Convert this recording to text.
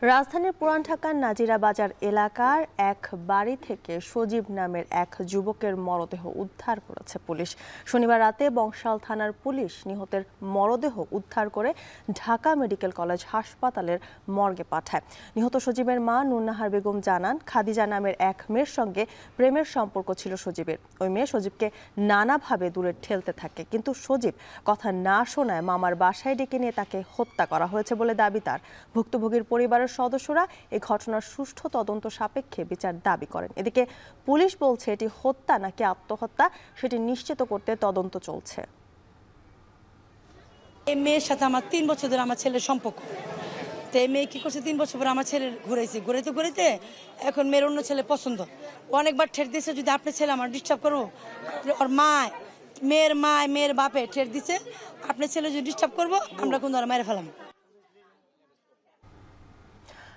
রাজধানীর পুরান ঢাকার নাজিরা বাজার এলাকার এক বাড়ি থেকে সজীব নামের এক যুবকের মরদেহ উদ্ধার করেছে পুলিশ। শনিবার রাতে বংশাল থানার পুলিশ নিহতের মরদেহ উদ্ধার করে ঢাকা মেডিকেল কলেজ হাসপাতালের মর্গে পাঠায়। নিহত সজীবের মা নুরনাহার বেগম জানান, খাদিজা নামের এক মেয়ের সঙ্গে প্রেমের সম্পর্ক ছিল সজীবের। ওই মেয়ে সজীবকে নানাভাবে দূরে ঠেলতে থাকে, কিন্তু সজীব কথা না শোনায় মামার বাসায় ডেকে নিয়ে তাকে হত্যা করা হয়েছে বলে দাবি তার। ভুক্তভোগীর পরিবারের সদস্যরা এই ঘটনার সুষ্ঠু তদন্ত সাপেক্ষে বিচার দাবি করেন। এদিকে পুলিশ বলছে এটি হত্যা নাকি আত্মহত্যা সেটি নিশ্চিত করতে তদন্ত চলছে। এই মেয়ের সাথে আমার 3 বছর ধরে আমার ছেলের সম্পর্ক। তো এই মেয়ে কি করছে, 3 বছর পরে আমার ছেলের ঘুরাইতে এখন মেয়ের অন্য ছেলে পছন্দ। অনেকবার ঠেট দিয়েছে, যদি আপনার ছেলে আমার ডিস্টার্ব করবো, ওর মেয়ের বাপে ঠেট দিছে, আপনার ছেলে যদি ডিস্টার্ব করবো আমরা কোন ধরে মেরে ফেলাম।